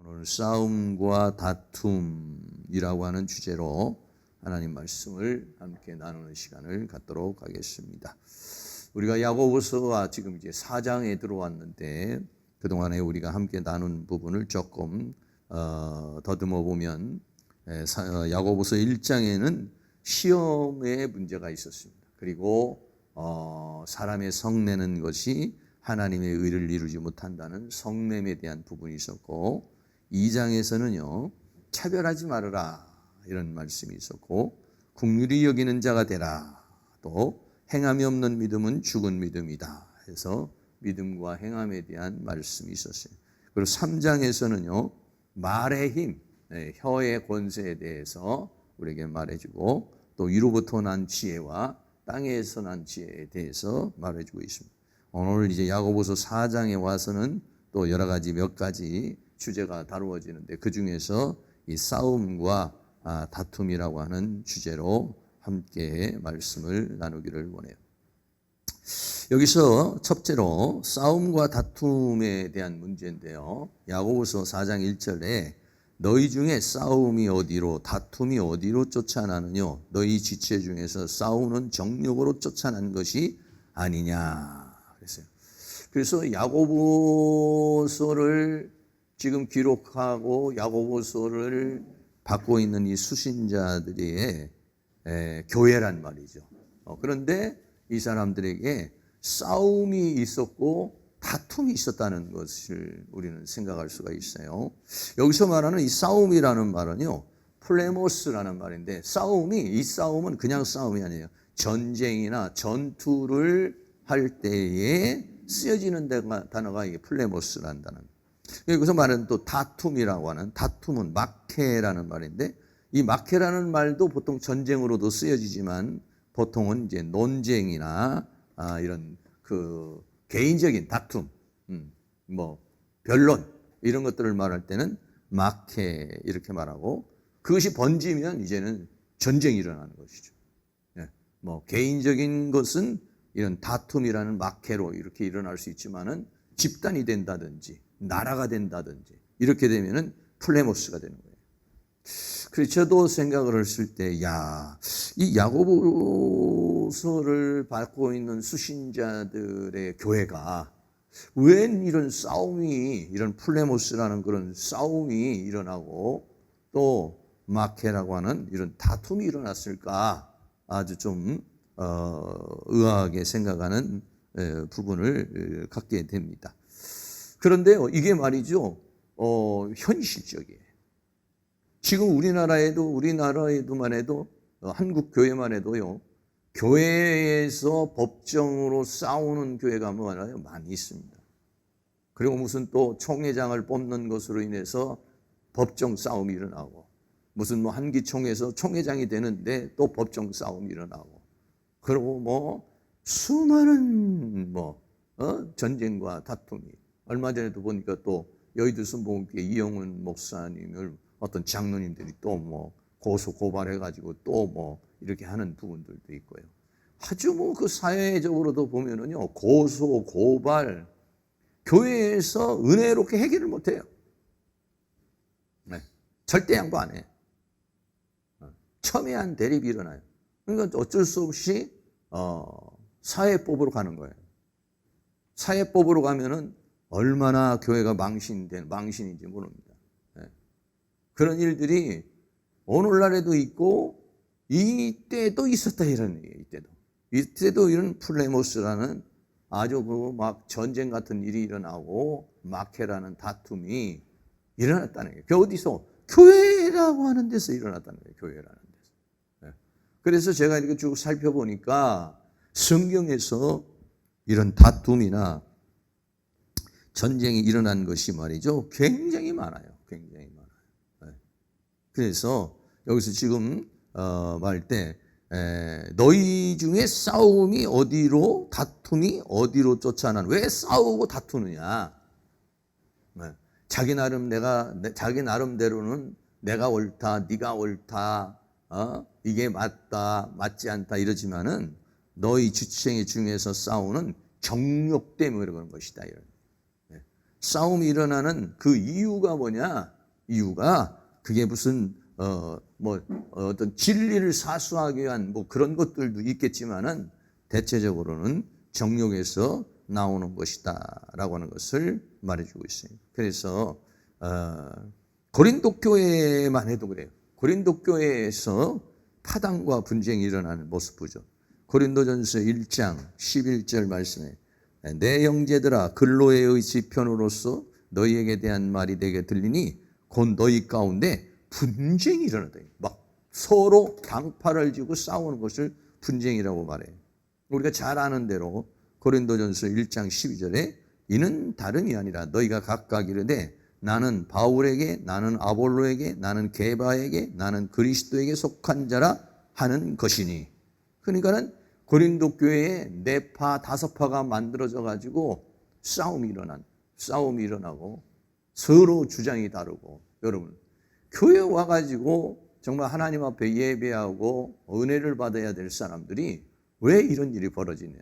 오늘 싸움과 다툼이라고 하는 주제로 하나님 말씀을 함께 나누는 시간을 갖도록 하겠습니다. 우리가 야고보서가 지금 이제 4장에 들어왔는데 그동안에 우리가 함께 나눈 부분을 조금 더듬어 보면 야고보서 1장에는 시험의 문제가 있었습니다. 그리고 사람의 성내는 것이 하나님의 의를 이루지 못한다는 성냄에 대한 부분이 있었고, 2장에서는요 차별하지 말아라 이런 말씀이 있었고, 긍휼히 여기는 자가 되라, 또 행함이 없는 믿음은 죽은 믿음이다 해서 믿음과 행함에 대한 말씀이 있었어요. 그리고 3장에서는요 말의 힘, 혀의 권세에 대해서 우리에게 말해주고, 또 위로부터 난 지혜와 땅에서 난 지혜에 대해서 말해주고 있습니다. 오늘 이제 야고보서 4장에 와서는 또 여러 가지 몇 가지 주제가 다루어지는데, 그 중에서 이 싸움과 다툼이라고 하는 주제로 함께 말씀을 나누기를 원해요. 여기서 첫째로 싸움과 다툼에 대한 문제인데요, 야고보서 4장 1절에 너희 중에 싸움이 어디로 다툼이 어디로 쫓아나느뇨, 너희 지체 중에서 싸우는 정욕으로 쫓아난 것이 아니냐 그랬어요. 그래서 야고보서를 지금 기록하고 야고보서를 받고 있는 이 수신자들의 교회란 말이죠. 그런데 이 사람들에게 싸움이 있었고 다툼이 있었다는 것을 우리는 생각할 수가 있어요. 여기서 말하는 이 싸움이라는 말은요 플레모스라는 말인데, 이 싸움은 그냥 싸움이 아니에요. 전쟁이나 전투를 할 때에 쓰여지는 단어가 이게 플레모스라는 단어. 여기서 말하는 또 다툼이라고 하는, 다툼은 마케라는 말인데, 이 마케라는 말도 보통 전쟁으로도 쓰여지지만 보통은 이제 논쟁이나 이런 그 개인적인 다툼, 변론 이런 것들을 말할 때는 마케 이렇게 말하고, 그것이 번지면 이제는 전쟁이 일어나는 것이죠. 개인적인 것은 이런 다툼이라는 마케로 이렇게 일어날 수 있지만은 집단이 된다든지 나라가 된다든지 이렇게 되면은 플레모스가 되는 거예요. 그래서 저도 생각을 했을 때, 이 야고보서를 받고 있는 수신자들의 교회가 왜 이런 싸움이, 이런 플레모스라는 그런 싸움이 일어나고 또 마케라고 하는 이런 다툼이 일어났을까, 아주 좀 의아하게 생각하는 부분을 갖게 됩니다. 그런데요, 이게 말이죠, 현실적이에요. 지금 우리나라에도만 해도, 한국 교회만 해도요, 교회에서 법정으로 싸우는 교회가 많이 있습니다. 그리고 무슨 또 총회장을 뽑는 것으로 인해서 법정 싸움이 일어나고, 무슨 한기총에서 총회장이 되는데 또 법정 싸움이 일어나고, 그리고 수많은 전쟁과 다툼이, 얼마 전에도 보니까 또 여의도 순복음교회 이영훈 목사님을 어떤 장로님들이 또 고소고발해가지고 또 이렇게 하는 부분들도 있고요. 아주 그 사회적으로도 보면은요, 고소고발, 교회에서 은혜롭게 해결을 못해요. 절대 양보 안 해. 첨예한 대립이 일어나요. 그러니까 어쩔 수 없이 사회법으로 가는 거예요. 사회법으로 가면은 얼마나 교회가 망신인지 모릅니다. 그런 일들이 오늘날에도 있고 이때도 있었다 이런 얘기예요. 이때도 이런 플레모스라는 아주 전쟁 같은 일이 일어나고 마케라는 다툼이 일어났다는 거예요. 그 어디서? 교회라고 하는 데서 일어났다는 거예요. 교회라는 데서. 그래서 제가 이렇게 쭉 살펴보니까 성경에서 이런 다툼이나 전쟁이 일어난 것이 말이죠, 굉장히 많아요. 굉장히 많아요. 그래서 여기서 지금 말할 때 너희 중에 싸움이 어디로, 다툼이 어디로 쫓아난, 왜 싸우고 다투느냐? 자기 나름대로는 내가 옳다, 네가 옳다, 이게 맞다, 맞지 않다 이러지만은 너희 지체 중에서 싸우는 정욕 때문에 그런 것이다. 싸움이 일어나는 그 이유가 뭐냐? 이유가 그게 무슨 어떤 진리를 사수하기 위한 뭐 그런 것들도 있겠지만은 대체적으로는 정욕에서 나오는 것이다라고 하는 것을 말해주고 있어요. 그래서 고린도 교회만 해도 그래요. 고린도 교회에서 파당과 분쟁이 일어나는 모습 보죠. 고린도전서 1장 11절 말씀에 내 형제들아 근로의 지편으로서 너희에게 대한 말이 내게 들리니 곧 너희 가운데 분쟁이 일어나다. 막 서로 당파를 지고 싸우는 것을 분쟁이라고 말해요. 우리가 잘 아는 대로 고린도전서 1장 12절에 이는 다름이 아니라 너희가 각각 이르되 나는 바울에게 나는 아볼로에게 나는 게바에게 나는 그리스도에게 속한 자라 하는 것이니. 그러니까는 고린도 교회에 4파 5파가 만들어져 가지고 싸움이 일어나고 서로 주장이 다르고. 여러분 교회 와가지고 정말 하나님 앞에 예배하고 은혜를 받아야 될 사람들이 왜 이런 일이 벌어지냐.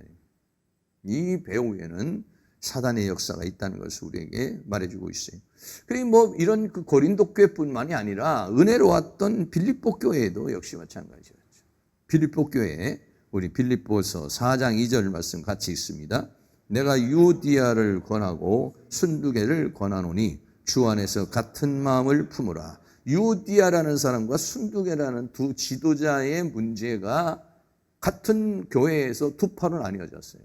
이 배후에는 사단의 역사가 있다는 것을 우리에게 말해주고 있어요. 그리고 뭐 이런 그 고린도 교회뿐만이 아니라 은혜로 왔던 빌립보 교회에도 역시 마찬가지였죠. 빌립보 교회에 우리 빌립보서 4장 2절 말씀 같이 있습니다. 내가 유디아를 권하고 순두개를 권하노니 주 안에서 같은 마음을 품으라. 유디아라는 사람과 순두개라는 두 지도자의 문제가 같은 교회에서 두 파로 나뉘어졌어요.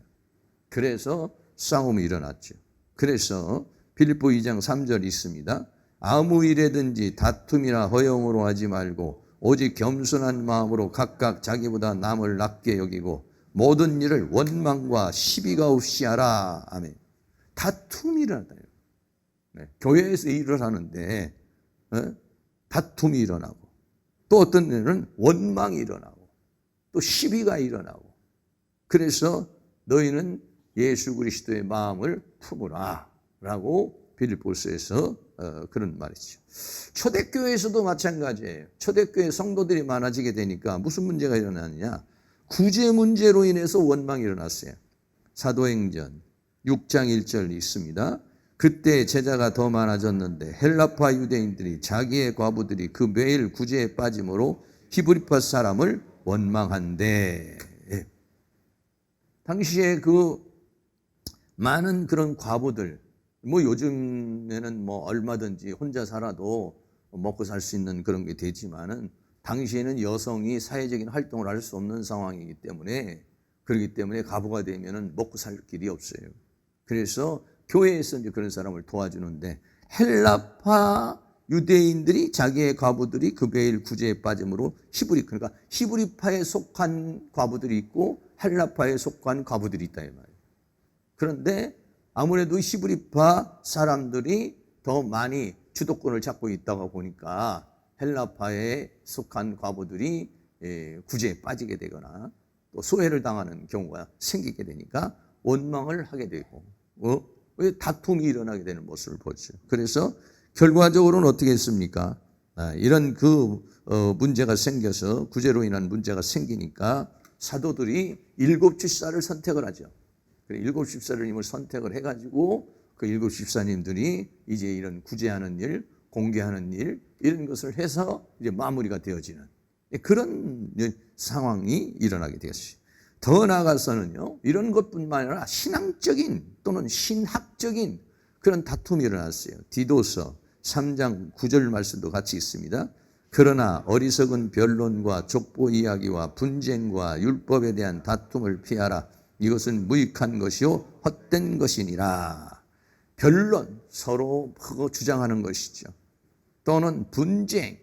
그래서 싸움이 일어났죠. 그래서 빌립보 2장 3절 있습니다. 아무 일에든지 다툼이나 허영으로 하지 말고 오직 겸손한 마음으로 각각 자기보다 남을 낮게 여기고 모든 일을 원망과 시비가 없이 하라. 아멘. 다툼이 일어났다. 네, 교회에서 일을 하는데 다툼이 일어나고 또 어떤 일은 원망이 일어나고 또 시비가 일어나고. 그래서 너희는 예수 그리스도의 마음을 품으라 라고 빌립보서에서 그런 말이죠. 초대교회에서도 마찬가지예요. 초대교회 성도들이 많아지게 되니까 무슨 문제가 일어나느냐. 구제 문제로 인해서 원망이 일어났어요. 사도행전 6장 1절 있습니다. 그때 제자가 더 많아졌는데 헬라파 유대인들이 자기의 과부들이 그 매일 구제에 빠짐으로 히브리파 사람을 원망한대. 당시에 그 많은 그런 과부들, 뭐 요즘에는 뭐 얼마든지 혼자 살아도 먹고 살 수 있는 그런 게 되지만은 당시에는 여성이 사회적인 활동을 할 수 없는 상황이기 때문에 그렇기 때문에 과부가 되면은 먹고 살 길이 없어요. 그래서 교회에서 이제 그런 사람을 도와주는데 헬라파 유대인들이 자기의 과부들이 그 매일 구제에 빠짐으로 그러니까 히브리파에 속한 과부들이 있고 헬라파에 속한 과부들이 있다 이 말이에요. 그런데 아무래도 히브리파 사람들이 더 많이 주도권을 잡고 있다가 보니까 헬라파에 속한 과부들이 구제에 빠지게 되거나 또 소외를 당하는 경우가 생기게 되니까 원망을 하게 되고 다툼이 일어나게 되는 모습을 보죠. 그래서 결과적으로는 어떻게 했습니까? 이런 그 문제가 생겨서 구제로 인한 문제가 생기니까 사도들이 7 집사를 선택을 하죠. 7 집사님을 선택을 해가지고 그 7 집사님들이 이제 이런 구제하는 일, 공개하는 일 이런 것을 해서 이제 마무리가 되어지는 그런 상황이 일어나게 되었어요. 더 나아가서는요, 이런 것뿐만 아니라 신앙적인 또는 신학적인 그런 다툼이 일어났어요. 디도서 3장 9절 말씀도 같이 있습니다. 그러나 어리석은 변론과 족보 이야기와 분쟁과 율법에 대한 다툼을 피하라. 이것은 무익한 것이요 헛된 것이니라. 변론, 서로 그거 주장하는 것이죠. 또는 분쟁,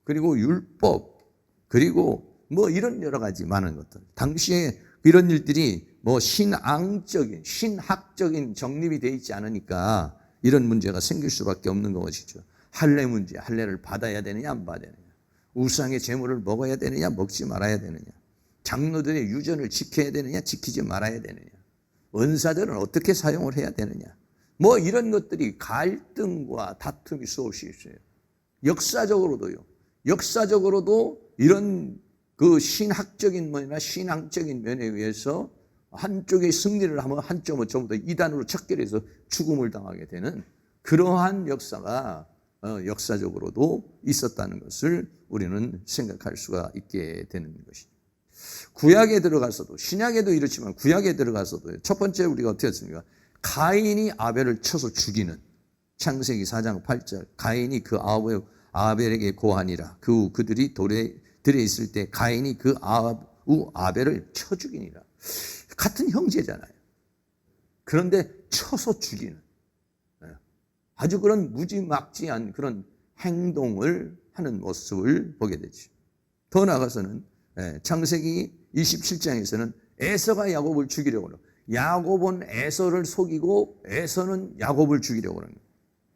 그리고 율법, 그리고 뭐 이런 여러 가지 많은 것들. 당시에 이런 일들이 뭐 신앙적인, 신학적인 정립이 되어 있지 않으니까 이런 문제가 생길 수밖에 없는 것이죠. 할례 문제, 할례를 받아야 되느냐 안 받아야 되느냐. 우상의 제물을 먹어야 되느냐 먹지 말아야 되느냐. 장로들의 유전을 지켜야 되느냐 지키지 말아야 되느냐. 은사들은 어떻게 사용을 해야 되느냐. 뭐 이런 것들이 갈등과 다툼이 수없이 있어요. 역사적으로도 이런 그 신학적인 면이나 신앙적인 면에 의해서 한쪽의 승리를 하면 한쪽은 전부 다 이단으로 척결해서 죽음을 당하게 되는 그러한 역사가 역사적으로도 있었다는 것을 우리는 생각할 수가 있게 되는 것입니다. 구약에 들어가서도, 신약에도 이렇지만 구약에 들어가서도 첫 번째 우리가 어떻게 했습니까? 가인이 아벨을 쳐서 죽이는, 창세기 4장 8절, 가인이 그 아벨에게 고하니라. 그 후 그들이 들에 있을 때 가인이 그 아벨을 쳐 죽이니라. 같은 형제잖아요. 그런데 쳐서 죽이는 아주 그런 무지막지한 그런 행동을 하는 모습을 보게 되죠. 더 나아가서는 창세기 27장에서는 에서가 야곱을 죽이려고 하는, 야곱은 에서를 속이고 에서는 야곱을 죽이려고 하는,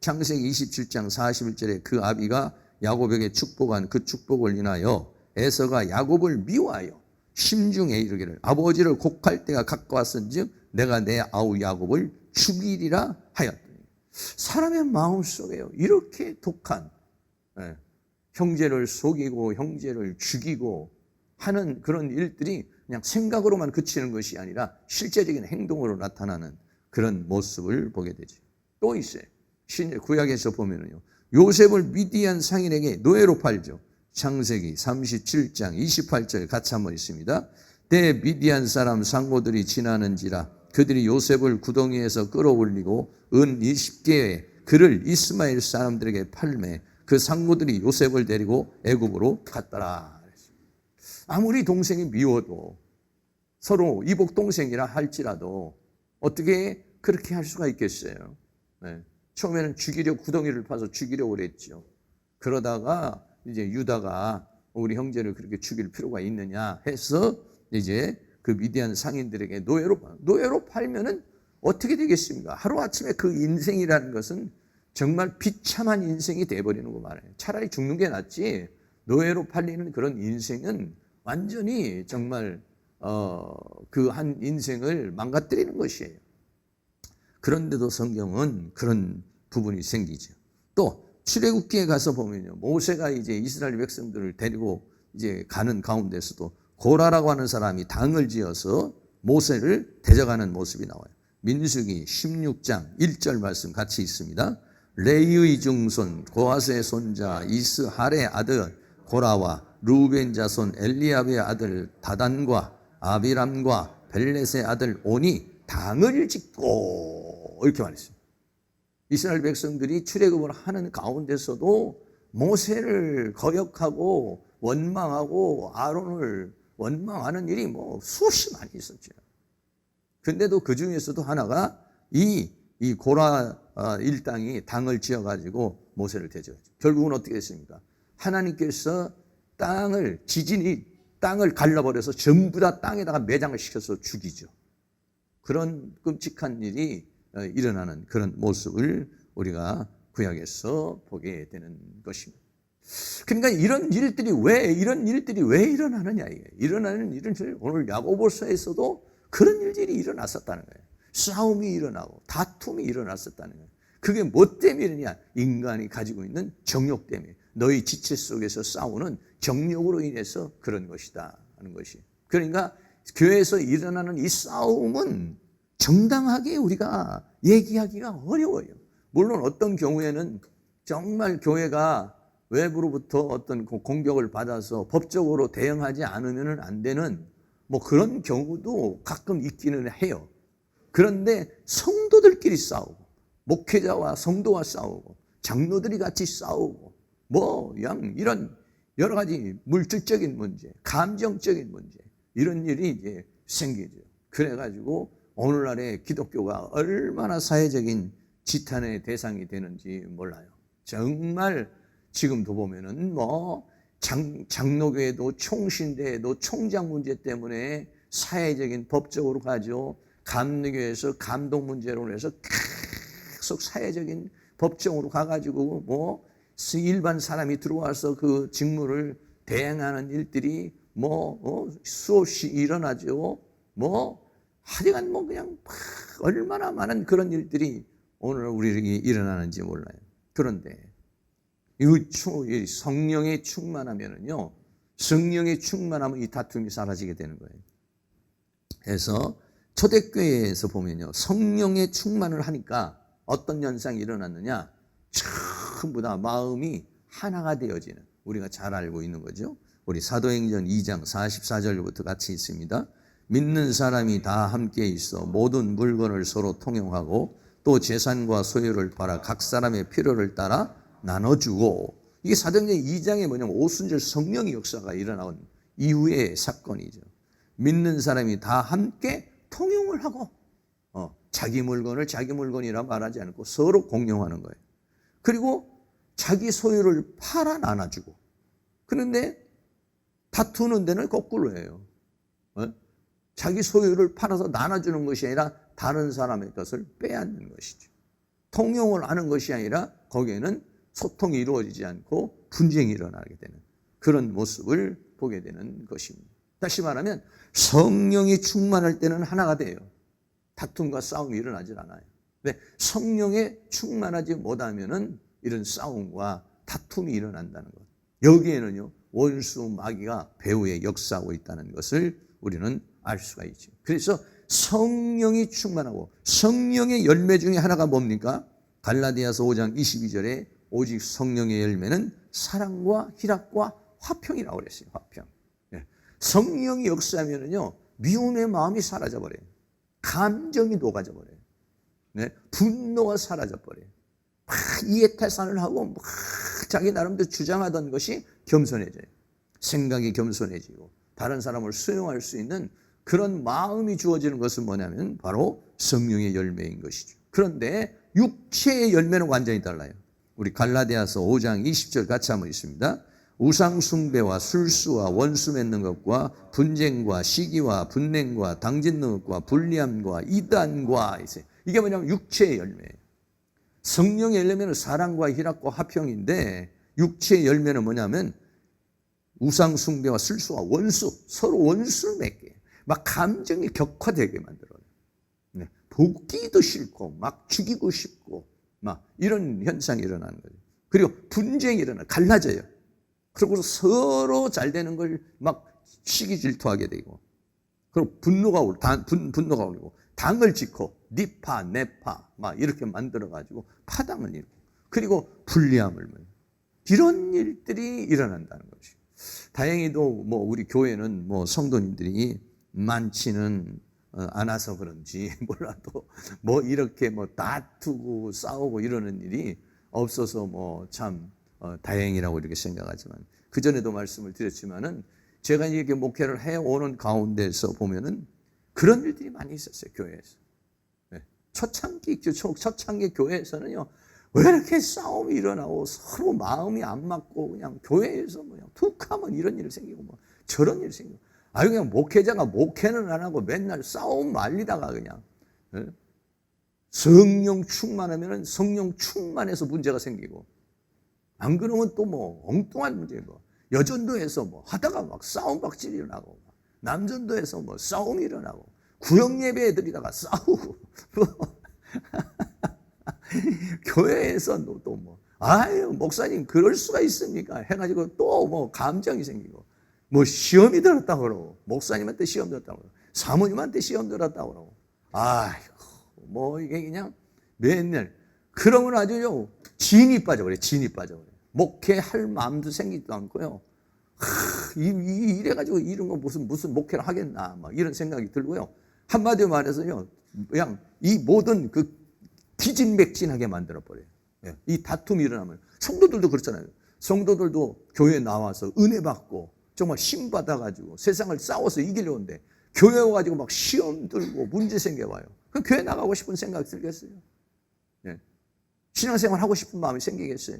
창세기 27장 41절에 그 아비가 야곱에게 축복한 그 축복을 인하여 에서가 야곱을 미워하여 심중에 이르기를 아버지를 곡할 때가 가까웠은즉 내가 내 아우 야곱을 죽이리라 하였더니. 사람의 마음속에요, 이렇게 독한 형제를 속이고 형제를 죽이고 하는 그런 일들이 그냥 생각으로만 그치는 것이 아니라 실제적인 행동으로 나타나는 그런 모습을 보게 되죠. 또 있어요. 구약에서 보면은요, 요셉을 미디안 상인에게 노예로 팔죠. 창세기 37장 28절 같이 한번 있습니다. 때 미디안 사람 상고들이 지나는지라 그들이 요셉을 구덩이에서 끌어올리고 은 20개에 그를 이스마엘 사람들에게 팔매 그 상고들이 요셉을 데리고 애굽으로 갔더라. 아무리 동생이 미워도 서로 이복 동생이라 할지라도 어떻게 그렇게 할 수가 있겠어요? 처음에는 구덩이를 파서 죽이려고 그랬죠. 그러다가 이제 유다가 우리 형제를 그렇게 죽일 필요가 있느냐 해서 이제 그 미디안 상인들에게 노예로 팔면은 어떻게 되겠습니까? 하루아침에 그 인생이라는 것은 정말 비참한 인생이 돼버리는 거 말이에요. 차라리 죽는 게 낫지 노예로 팔리는 그런 인생은 완전히 정말 그 한 인생을 망가뜨리는 것이에요. 그런데도 성경은 그런 부분이 생기죠. 또 출애굽기에 가서 보면요, 모세가 이제 이스라엘 백성들을 데리고 이제 가는 가운데서도 고라라고 하는 사람이 당을 지어서 모세를 데려가는 모습이 나와요. 민수기 16장 1절 말씀 같이 있습니다. 레위의 중손 고하스의 손자 이스할의 아들 고라와 루벤 자손 엘리압의 아들 다단과 아비람과 벨렛의 아들 온이 당을 짓고 이렇게 말했습니다. 이스라엘 백성들이 출애굽을 하는 가운데서도 모세를 거역하고 원망하고 아론을 원망하는 일이 수없이 많이 있었죠. 근데도 그 중에서도 하나가 이 고라 일당이 당을 지어가지고 모세를 대적했죠. 결국은 어떻게 됐습니까? 하나님께서 지진이 땅을 갈라버려서 전부 다 땅에다가 매장을 시켜서 죽이죠. 그런 끔찍한 일이 일어나는 그런 모습을 우리가 구약에서 보게 되는 것입니다. 그러니까 이런 일들이 왜 일어나느냐, 이게. 일어나는 일은 오늘 야고보서에서도 그런 일들이 일어났었다는 거예요. 싸움이 일어나고 다툼이 일어났었다는 거예요. 그게 뭐 때문이냐? 인간이 가지고 있는 정욕 때문에, 너희 지체 속에서 싸우는 정욕으로 인해서 그런 것이다 하는 것이. 그러니까 교회에서 일어나는 이 싸움은 정당하게 우리가 얘기하기가 어려워요. 물론 어떤 경우에는 정말 교회가 외부로부터 어떤 공격을 받아서 법적으로 대응하지 않으면 안 되는 그런 경우도 가끔 있기는 해요. 그런데 성도들끼리 싸우고, 목회자와 성도와 싸우고, 장로들이 같이 싸우고, 이런 여러 가지 물질적인 문제, 감정적인 문제, 이런 일이 이제 생기죠. 그래가지고 오늘날의 기독교가 얼마나 사회적인 지탄의 대상이 되는지 몰라요. 정말 지금도 보면은 장로교회도 총신대회도 총장 문제 때문에 사회적인 법적으로 가죠. 감리교회에서 감독 문제로 해서 계속 사회적인 법정으로 가가지고 일반 사람이 들어와서 그 직무를 대행하는 일들이 수없이 일어나죠. 하여간 그냥 얼마나 많은 그런 일들이 오늘 우리에게 일어나는지 몰라요. 그런데 이 성령에 충만하면은요, 성령에 충만하면 이 다툼이 사라지게 되는 거예요. 그래서 초대교회에서 보면요, 성령의 충만을 하니까 어떤 현상이 일어났느냐, 전부 다 마음이 하나가 되어지는, 우리가 잘 알고 있는 거죠. 우리 사도행전 2장 44절부터 같이 있습니다. 믿는 사람이 다 함께 있어 모든 물건을 서로 통용하고 또 재산과 소유를 팔아 각 사람의 필요를 따라 나눠주고, 이게 사도행전 2장에 뭐냐면 오순절 성령의 역사가 일어나온 이후의 사건이죠. 믿는 사람이 다 함께 통용을 하고 자기 물건을 자기 물건이라 말하지 않고 서로 공용하는 거예요. 그리고 자기 소유를 팔아 나눠주고. 그런데 다투는 데는 거꾸로 해요. 자기 소유를 팔아서 나눠주는 것이 아니라 다른 사람의 것을 빼앗는 것이죠. 통용을 하는 것이 아니라 거기에는 소통이 이루어지지 않고 분쟁이 일어나게 되는 그런 모습을 보게 되는 것입니다. 다시 말하면 성령이 충만할 때는 하나가 돼요. 다툼과 싸움이 일어나질 않아요. 근데 성령에 충만하지 못하면은 이런 싸움과 다툼이 일어난다는 것. 여기에는요, 원수 마귀가 배후에 역사하고 있다는 것을 우리는 알 수가 있죠. 그래서 성령이 충만하고 성령의 열매 중에 하나가 뭡니까? 갈라디아서 5장 22절에 오직 성령의 열매는 사랑과 희락과 화평이라고 그랬어요. 화평. 성령이 역사하면은요, 미움의 마음이 사라져 버려요. 감정이 녹아져 버려요. 분노가 사라져 버려요. 막 이해타산을 하고 막 자기 나름대로 주장하던 것이 겸손해져요. 생각이 겸손해지고 다른 사람을 수용할 수 있는 그런 마음이 주어지는 것은 뭐냐면 바로 성령의 열매인 것이죠. 그런데 육체의 열매는 완전히 달라요. 우리 갈라디아서 5장 20절 같이 한번 있습니다. 우상 숭배와 술수와 원수 맺는 것과 분쟁과 시기와 분냉과 당짓는 것과 불리함과 이단과 이게 뭐냐면 육체의 열매예요. 성령의 열매는 사랑과 희락과 화평인데 육체의 열매는 뭐냐면 우상 숭배와 술수와 원수, 서로 원수를 맺게 막 감정이 격화되게 만들어요. 보기도 싫고 막 죽이고 싶고 막 이런 현상이 일어나는 거죠. 그리고 분쟁이 일어나 갈라져요. 그리고 서로 잘 되는 걸 막 시기 질투하게 되고, 그리고 분노가 올리고 당을 짓고 니파 내파 막 이렇게 만들어 가지고 파당을 일고, 그리고 불리함을 이런 일들이 일어난다는 것이죠. 다행히도 뭐 우리 교회는 뭐 성도님들이 많지는 않아서 그런지 몰라도 뭐 이렇게 뭐 다투고 싸우고 이러는 일이 없어서 뭐 참 다행이라고 이렇게 생각하지만, 그전에도 말씀을 드렸지만은 제가 이렇게 목회를 해오는 가운데서 보면은 그런 일들이 많이 있었어요, 교회에서. 초창기 교회에서는요, 왜 이렇게 싸움이 일어나고 서로 마음이 안 맞고 그냥 교회에서 그냥 툭 하면 이런 일이 생기고 뭐 저런 일이 생기고, 그냥 목회자가 목회는 안 하고 맨날 싸움 말리다가 그냥 성령 충만하면은 성령 충만해서 문제가 생기고, 안 그러면 또 뭐 엉뚱한 문제고, 여전도에서 뭐 하다가 막 싸움박질이 일어나고, 남전도에서 뭐 싸움이 일어나고, 구역예배 드리다가 싸우고, 교회에서 또 뭐, 아유, 목사님 그럴 수가 있습니까? 해가지고 또 뭐 감정이 생기고, 뭐 시험이 들었다고 그러고, 목사님한테 시험 들었다고 그러고, 사모님한테 시험 들었다고 그러고, 아이고, 뭐 이게 그냥 맨날, 그러면 아주요, 진이 빠져버려요. 진이 빠져버려요. 목회할 마음도 생기지도 않고요. 이래가지고 이런 거 무슨 목회를 하겠나, 막 이런 생각이 들고요. 한마디로 말해서요, 그냥 이 모든 그 기진맥진하게 만들어버려요. 이 다툼이 일어나면, 성도들도 그렇잖아요. 성도들도 교회에 나와서 은혜 받고, 정말 힘 받아가지고 세상을 싸워서 이기려는데, 교회 와가지고 막 시험 들고 문제 생겨봐요. 그럼 교회 나가고 싶은 생각이 들겠어요? 신앙생활 하고 싶은 마음이 생기겠어요?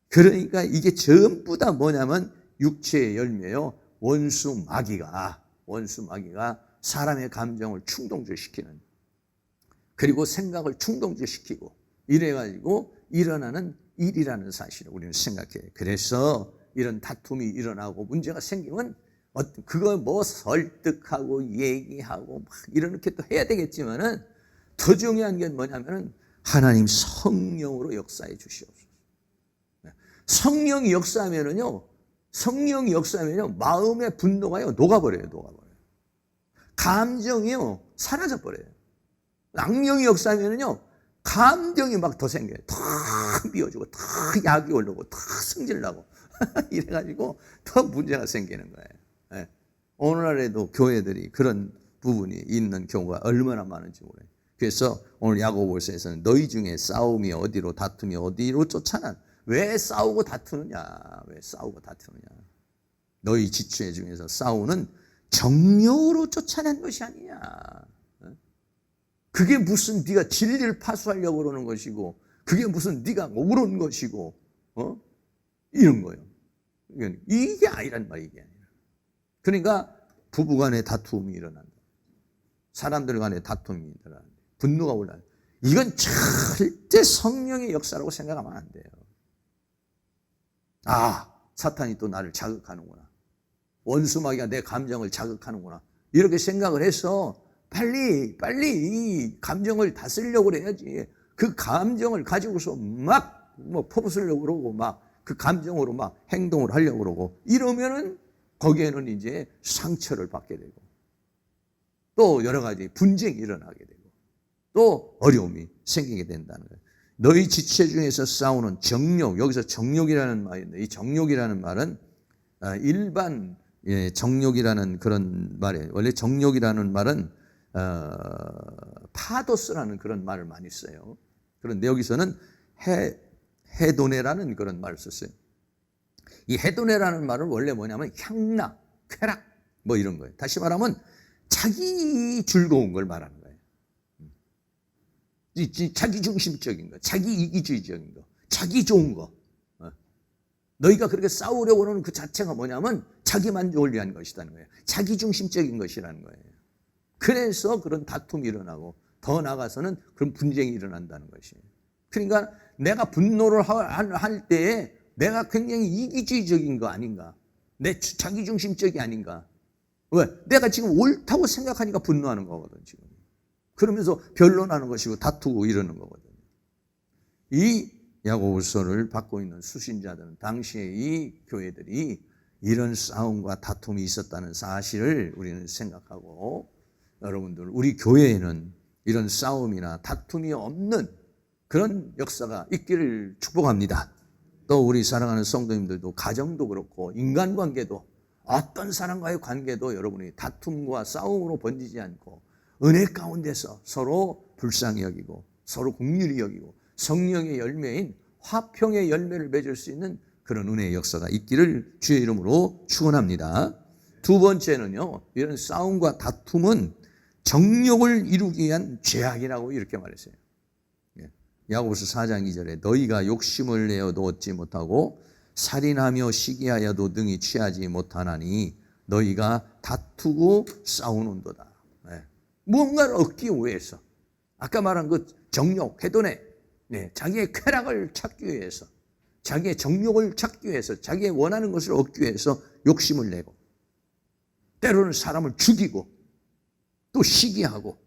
그러니까 이게 전부 다 뭐냐면 육체의 열매요. 원수 마귀가 사람의 감정을 충동질시키는, 그리고 생각을 충동질시키고 이래가지고 일어나는 일이라는 사실을 우리는 생각해요. 그래서 이런 다툼이 일어나고 문제가 생기면 그걸 뭐 설득하고 얘기하고 막 이렇게 또 해야 되겠지만은, 더 중요한 게 뭐냐면은 하나님 성령으로 역사해 주시옵소서. 성령이 역사하면은요, 마음의 분노가요, 녹아버려요. 감정이요 사라져 버려요. 악령이 역사하면은요 감정이 막 더 생겨요. 더 미워지고 더 약이 오르고 더 승질나고 이래가지고 더 문제가 생기는 거예요. 네. 오늘날에도 교회들이 그런 부분이 있는 경우가 얼마나 많은지 몰라요. 그래서 오늘 야고보서에서는 너희 중에 싸움이 어디로 다툼이 어디로 쫓아난, 왜 싸우고 다투느냐, 왜 싸우고 다투느냐. 너희 지체 중에서 싸우는 정욕으로 쫓아낸 것이 아니냐. 그게 무슨 네가 진리를 파수하려고 그러는 것이고, 그게 무슨 네가 옳은 것이고, 이런 거예요. 이게 아니란 말이야, 이게 아니라. 그러니까 부부 간에 다툼이 일어난다. 사람들 간에 다툼이 일어난다. 분노가 올라간다. 이건 절대 성령의 역사라고 생각하면 안 돼요. 아, 사탄이 또 나를 자극하는구나. 원수마귀가 내 감정을 자극하는구나. 이렇게 생각을 해서 빨리 이 감정을 다스리려고 그래야지. 그 감정을 가지고서 막 퍼부으려고 그러고 막 그 감정으로 막 행동을 하려고 그러고 이러면은 거기에는 이제 상처를 받게 되고 또 여러 가지 분쟁이 일어나게 되고 또 어려움이 생기게 된다는 거예요. 너희 지체 중에서 싸우는 정욕, 여기서 정욕이라는 말인데 이 정욕이라는 말은 일반 정욕이라는 그런 말이에요. 원래 정욕이라는 말은 파도스라는 그런 말을 많이 써요. 그런데 여기서는 헤도네라는 그런 말을 썼어요. 이 헤도네라는 말은 원래 뭐냐면 향락, 쾌락 뭐 이런 거예요. 다시 말하면 자기 즐거운 걸 말하는 거예요. 자기 중심적인 거, 자기 이기주의적인 거, 자기 좋은 거. 너희가 그렇게 싸우려고 하는 그 자체가 뭐냐면 자기 만족을 위한 것이라는 거예요. 자기 중심적인 것이라는 거예요. 그래서 그런 다툼이 일어나고 더 나아가서는 그런 분쟁이 일어난다는 것이에요. 그러니까 내가 분노를 할 때에 내가 굉장히 이기주의적인 거 아닌가? 내 자기 중심적이 아닌가? 왜? 내가 지금 옳다고 생각하니까 분노하는 거거든, 지금. 그러면서 변론하는 것이고 다투고 이러는 거거든요. 이 야고보서를 받고 있는 수신자들은 당시에 이 교회들이 이런 싸움과 다툼이 있었다는 사실을 우리는 생각하고 여러분들 우리 교회에는 이런 싸움이나 다툼이 없는 그런 역사가 있기를 축복합니다. 또 우리 사랑하는 성도님들도 가정도 그렇고 인간관계도 어떤 사람과의 관계도 여러분이 다툼과 싸움으로 번지지 않고 은혜 가운데서 서로 불쌍히 여기고 서로 긍휼히 여기고 성령의 열매인 화평의 열매를 맺을 수 있는 그런 은혜의 역사가 있기를 주의 이름으로 축원합니다. 두 번째는요, 이런 싸움과 다툼은 정욕을 이루기 위한 죄악이라고 이렇게 말했어요. 야고보서 4장 2절에 너희가 욕심을 내어도 얻지 못하고 살인하며 시기하여도 능히 취하지 못하나니 너희가 다투고 싸우는도다. 무언가를 얻기 위해서 아까 말한 그 정욕, 해도네, 자기의 쾌락을 찾기 위해서 자기의 정욕을 찾기 위해서 자기의 원하는 것을 얻기 위해서 욕심을 내고 때로는 사람을 죽이고 또 시기하고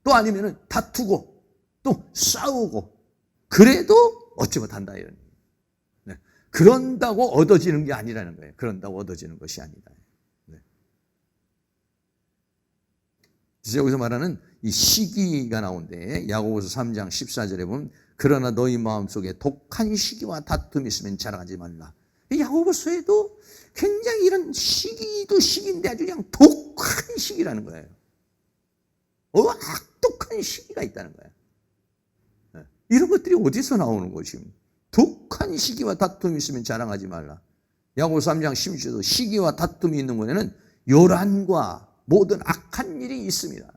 또 아니면은 다투고 또 싸우고 그래도 얻지 못한다 이런. 그런다고 얻어지는 게 아니라는 거예요. 그런다고 얻어지는 것이 아니다. 그래서 여기서 말하는 이 시기가 나오는데 야고보서 3장 14절에 보면 그러나 너희 마음속에 독한 시기와 다툼이 있으면 자랑하지 말라. 야고보서에도 굉장히 이런 시기도 시기인데 아주 그냥 독한 시기라는 거예요. 악독한 시기가 있다는 거예요. 이런 것들이 어디서 나오는 것이? 독한 시기와 다툼이 있으면 자랑하지 말라. 야고보서 3장 16절도 시기와 다툼이 있는 곳에는 요란과 모든 악한 일이 있습니다.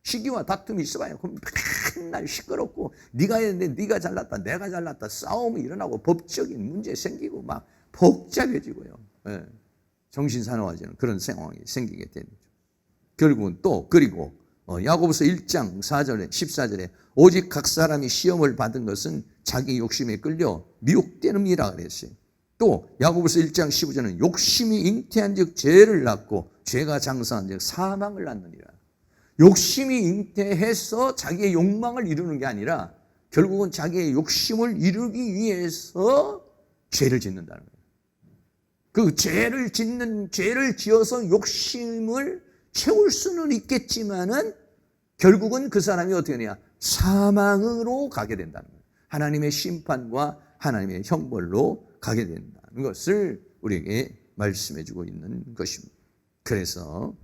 시기와 다툼이 있어봐요. 그럼 맨날 시끄럽고 네가 했는데 네가 잘났다 내가 잘났다 싸움이 일어나고 법적인 문제 생기고 막 복잡해지고요. 정신 사나워지는 그런 상황이 생기게 되죠. 결국은 또 그리고 야고보서 1장 4절에 14절에 오직 각 사람이 시험을 받은 것은 자기 욕심에 끌려 미혹되는이라 그랬어요. 또 야고보서 1장 15절은 욕심이 잉태한즉 죄를 낳고 죄가 장성한즉 사망을 낳느니라. 욕심이 잉태해서 자기의 욕망을 이루는 게 아니라 결국은 자기의 욕심을 이루기 위해서 죄를 짓는다는 거예요. 그 죄를 지어서 욕심을 채울 수는 있겠지만은 결국은 그 사람이 어떻게 되냐? 사망으로 가게 된다는 거예요. 하나님의 심판과 하나님의 형벌로 가게 된다는 것을 우리에게 말씀해 주고 있는 것입니다. 그래서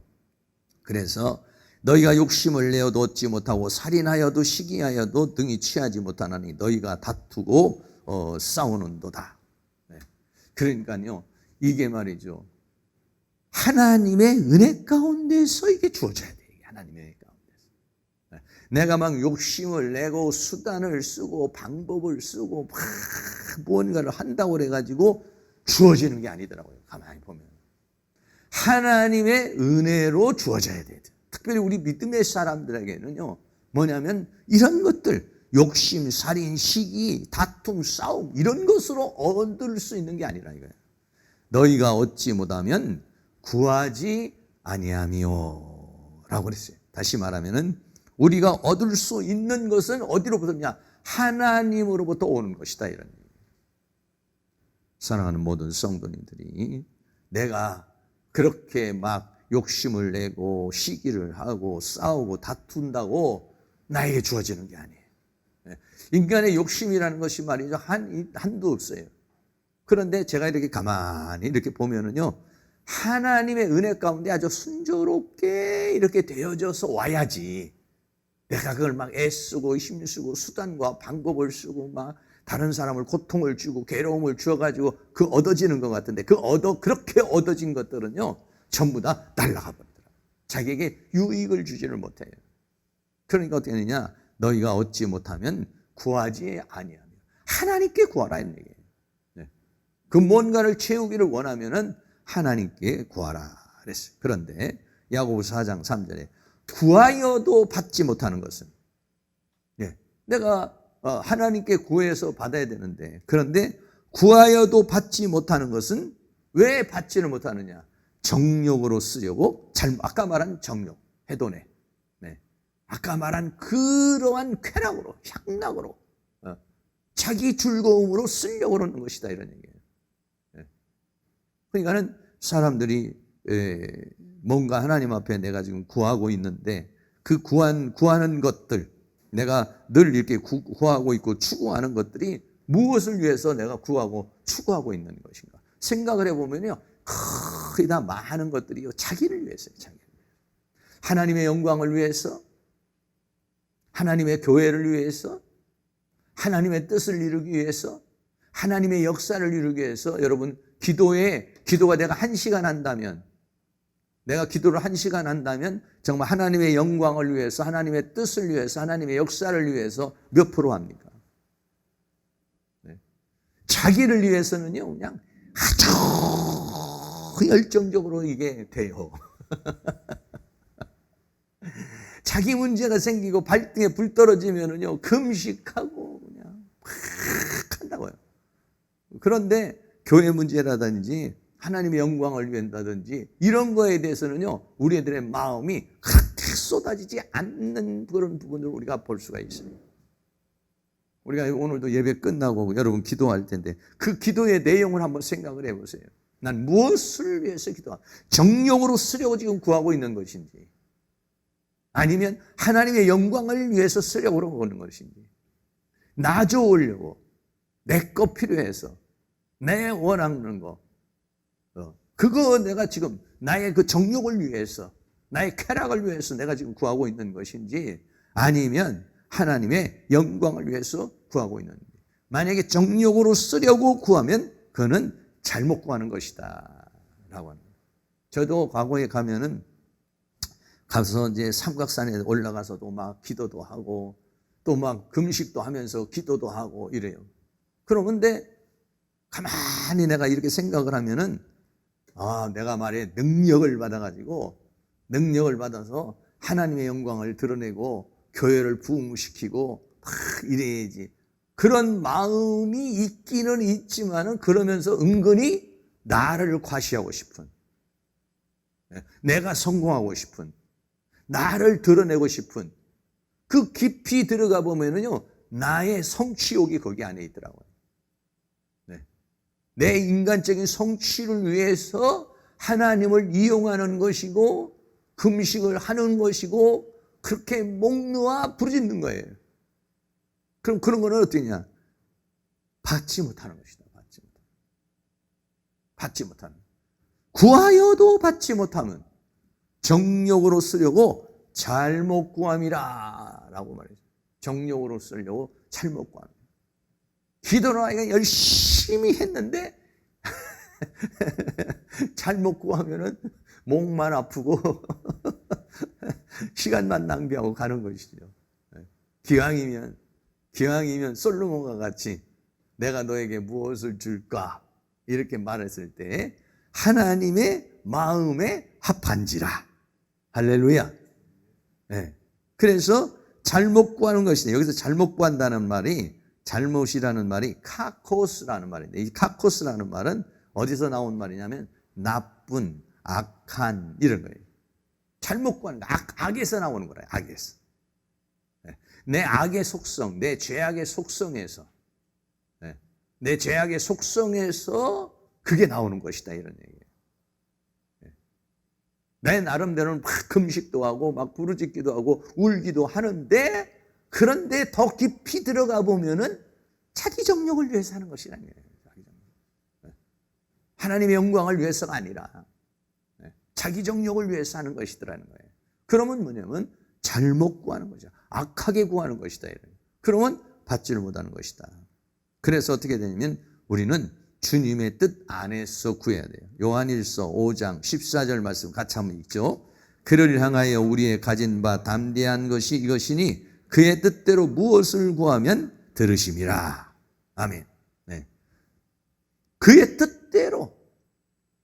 너희가 욕심을 내어도 얻지 못하고 살인하여도 시기하여도 등이 취하지 못하나니 너희가 다투고 싸우는도다. 네. 그러니까요, 이게 말이죠, 하나님의 은혜 가운데서 이게 주어져야 돼요. 하나님의 은혜 가운데서. 네. 내가 막 욕심을 내고 수단을 쓰고 방법을 쓰고 막 무언가를 한다고 그래가지고 주어지는 게 아니더라고요. 가만히 보면 하나님의 은혜로 주어져야 돼요. 특별히 우리 믿음의 사람들에게는요, 뭐냐면 이런 것들, 욕심, 살인, 시기, 다툼, 싸움, 이런 것으로 얻을 수 있는 게 아니라 이거예요. 너희가 얻지 못하면 구하지 아니하미요 라고 그랬어요. 다시 말하면은 우리가 얻을 수 있는 것은 어디로부터냐? 하나님으로부터 오는 것이다, 이런 얘기예요. 사랑하는 모든 성도님들이, 내가 그렇게 막 욕심을 내고 시기를 하고 싸우고 다툰다고 나에게 주어지는 게 아니에요. 인간의 욕심이라는 것이 말이죠, 한도 없어요. 그런데 제가 이렇게 가만히 이렇게 보면은요, 하나님의 은혜 가운데 아주 순조롭게 이렇게 되어져서 와야지, 내가 그걸 막 애쓰고 힘쓰고 수단과 방법을 쓰고 막 다른 사람을 고통을 주고 괴로움을 주어가지고 그 얻어지는 것 같은데, 그렇게 얻어진 것들은요, 전부 다 날아가 버리더라고요. 자기에게 유익을 주지를 못해요. 그러니까 어떻게 되느냐? 너희가 얻지 못하면 구하지 아니하며 하나님께 구하라, 이런 얘기예요. 네. 그 뭔가를 채우기를 원하면은 하나님께 구하라 그랬어요. 그런데 야고보서 4장 3절에 구하여도 받지 못하는 것은, 네, 내가 하나님께 구해서 받아야 되는데, 그런데 구하여도 받지 못하는 것은 왜 받지를 못하느냐? 정욕으로 쓰려고, 아까 말한 정욕, 해도네, 네, 아까 말한 그러한 쾌락으로, 향락으로, 자기 즐거움으로 쓰려고 그러는 것이다, 이런 얘기예요. 네. 그러니까는 사람들이 뭔가 하나님 앞에 내가 지금 구하고 있는데, 그 구하는 것들, 내가 늘 이렇게 구하고 있고 추구하는 것들이 무엇을 위해서 내가 구하고 추구하고 있는 것인가 생각을 해보면요, 거의 다 많은 것들이요, 자기를 위해서요. 자기를 위해서. 하나님의 영광을 위해서, 하나님의 교회를 위해서, 하나님의 뜻을 이루기 위해서, 하나님의 역사를 이루기 위해서. 여러분, 기도가 내가 1시간 한다면, 내가 기도를 1시간 한다면 정말 하나님의 영광을 위해서, 하나님의 뜻을 위해서, 하나님의 역사를 위해서 몇 프로 합니까? 네. 자기를 위해서는요, 그냥 아주 열정적으로 이게 돼요. 자기 문제가 생기고 발등에 불 떨어지면은요, 금식하고 그냥 막 한다고요. 그런데 교회 문제라든지 하나님의 영광을 위한다든지 이런 거에 대해서는요, 우리 애들의 마음이 그렇게 쏟아지지 않는 그런 부분을 우리가 볼 수가 있어요. 우리가 오늘도 예배 끝나고 여러분 기도할 텐데, 그 기도의 내용을 한번 생각을 해보세요. 난 무엇을 위해서 기도하고, 정욕으로 쓰려고 지금 구하고 있는 것인지, 아니면 하나님의 영광을 위해서 쓰려고 하는 것인지, 나 좋으려고, 내 거 필요해서, 내 원하는 거, 그거 내가 지금 나의 그 정욕을 위해서, 나의 쾌락을 위해서 내가 지금 구하고 있는 것인지, 아니면 하나님의 영광을 위해서 구하고 있는지. 만약에 정욕으로 쓰려고 구하면 그거는 잘못 구하는 것이다 라고 합니다. 저도 과거에 가서 이제 삼각산에 올라가서도 막 기도도 하고 또 막 금식도 하면서 기도도 하고 이래요. 그런데 가만히 내가 이렇게 생각을 하면은, 내가 말에 능력을 받아서 하나님의 영광을 드러내고 교회를 부흥시키고 막 이래야지. 그런 마음이 있기는 있지만은, 그러면서 은근히 나를 과시하고 싶은, 내가 성공하고 싶은, 나를 드러내고 싶은, 그 깊이 들어가 보면은요, 나의 성취욕이 거기 안에 있더라고요. 내 인간적인 성취를 위해서 하나님을 이용하는 것이고, 금식을 하는 것이고 그렇게 목 놓아 부르짖는 거예요. 그럼 그런 거는 어떠냐? 받지 못하는 것이다. 받지 못하는. 구하여도 받지 못하면 정욕으로 쓰려고 잘못 구함이라 라고 말해요. 정욕으로 쓰려고 잘못 구함. 기도를 아이가 열심히 했는데 잘못 구하면은 목만 아프고 시간만 낭비하고 가는 것이죠. 기왕이면 솔로몬과 같이 내가 너에게 무엇을 줄까? 이렇게 말했을 때 하나님의 마음에 합한지라. 할렐루야. 네. 그래서 잘못 구하는 것이네. 여기서 잘못 구한다는 말이, 잘못이라는 말이 카코스라는 말인데, 이 카코스라는 말은 어디서 나온 말이냐면 나쁜, 악한 이런 거예요. 잘못 구하는 거, 악에서 나오는 거예요. 악에서. 네. 내 악의 속성, 내 죄악의 속성에서, 네. 내 죄악의 속성에서 그게 나오는 것이다 이런 얘기예요. 내 나름대로는 막 금식도 하고 막 부르짖기도 하고 울기도 하는데, 그런데 더 깊이 들어가 보면은 자기 정욕을 위해서 하는 것이라는 거예요. 하나님의 영광을 위해서가 아니라 자기 정욕을 위해서 하는 것이더라는 거예요. 그러면 뭐냐면 잘못 구하는 거죠. 악하게 구하는 것이다. 그러면 받지를 못하는 것이다. 그래서 어떻게 되냐면 우리는 주님의 뜻 안에서 구해야 돼요. 요한일서 5장 14절 말씀 같이 한번 읽죠. 그를 향하여 우리의 가진 바 담대한 것이 이것이니 그의 뜻대로 무엇을 구하면 들으심이라. 아멘. 네. 그의 뜻대로,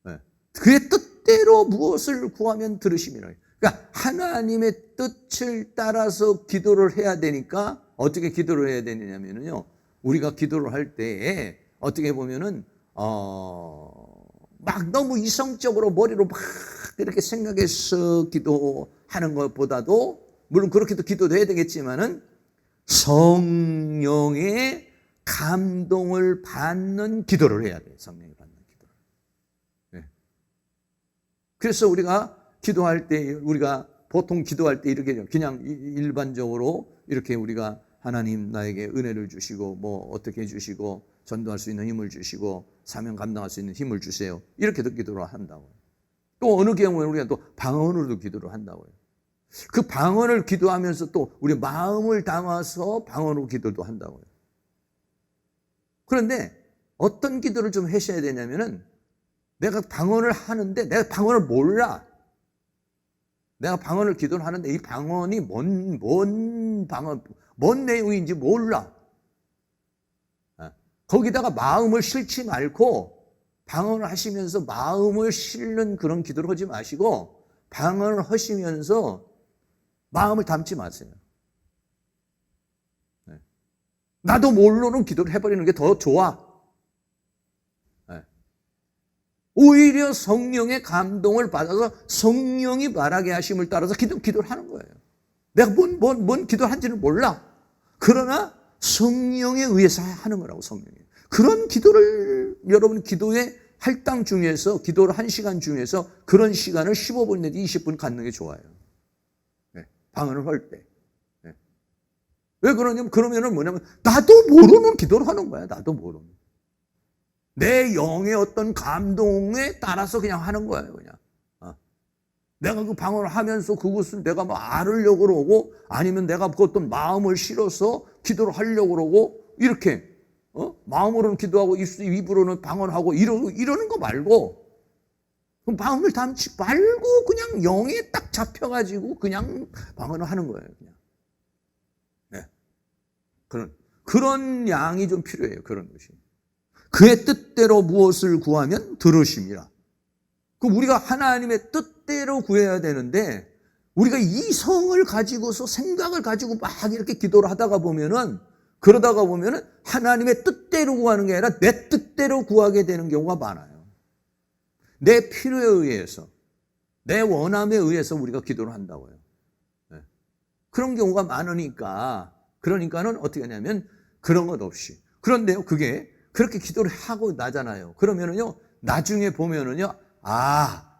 네. 그의 뜻대로 무엇을 구하면 들으심이라. 그러니까 하나님의 뜻을 따라서 기도를 해야 되니까 어떻게 기도를 해야 되느냐면요. 우리가 기도를 할 때에 어떻게 보면은 막 너무 이성적으로 머리로 막 이렇게 생각해서 기도하는 것보다도, 물론 그렇게도 기도도 해야 되겠지만은 성령의 감동을 받는 기도를 해야 돼요. 성령이 받는 기도를. 네. 그래서 우리가 기도할 때, 우리가 보통 기도할 때 이렇게 그냥 일반적으로 이렇게 우리가 하나님 나에게 은혜를 주시고 뭐 어떻게 해주시고 전도할 수 있는 힘을 주시고 사명 감당할 수 있는 힘을 주세요. 이렇게도 기도를 한다고요. 또 어느 경우에는 우리가 또 방언으로도 기도를 한다고요. 그 방언을 기도하면서 또 우리 마음을 담아서 방언으로 기도도 한다고요. 그런데 어떤 기도를 좀 하셔야 되냐면은 내가 방언을 하는데 내가 방언을 몰라. 내가 방언을 기도를 하는데 이 방언이 뭔 내용인지 몰라. 거기다가 마음을 실지 말고 방언을 하시면서 마음을 실는 그런 기도를 하지 마시고 방언을 하시면서 마음을 담지 마세요. 나도 모르는 기도를 해버리는 게 더 좋아. 오히려 성령의 감동을 받아서 성령이 말하게 하심을 따라서 기도를 하는 거예요. 내가 뭔 기도를 한지는 몰라. 그러나 성령에 의해서 하는 거라고, 성령이. 그런 기도를 여러분 기도의 할당 중에서, 기도를 1시간 중에서 그런 시간을 15분 내지 20분 갖는 게 좋아요. 방언을 할 때. 왜 그러냐면, 그러면은 뭐냐면, 나도 모르는 기도를 하는 거야. 나도 모르는. 내 영의 어떤 감동에 따라서 그냥 하는 거예요, 그냥. 내가 그 방언을 하면서 그것을 내가 뭐 알으려고 그러고, 아니면 내가 그 어떤 마음을 실어서 기도를 하려고 그러고, 이렇게, 마음으로는 기도하고, 입으로는 방언하고, 이러는 거 말고, 그럼 마음을 담지 말고, 그냥 영에 딱 잡혀가지고, 그냥 방언을 하는 거예요, 그냥. 네. 그런 양이 좀 필요해요, 그런 것이. 그의 뜻대로 무엇을 구하면 들으심이라. 그럼 우리가 하나님의 뜻대로 구해야 되는데, 우리가 이성을 가지고서 생각을 가지고 막 이렇게 기도를 하다가 보면은, 그러다가 보면은 하나님의 뜻대로 구하는 게 아니라 내 뜻대로 구하게 되는 경우가 많아요. 내 필요에 의해서, 내 원함에 의해서 우리가 기도를 한다고요. 네. 그런 경우가 많으니까, 그러니까는 어떻게 하냐면 그런 것 없이. 그런데요, 그게 그렇게 기도를 하고 나잖아요. 그러면은요, 나중에 보면은요,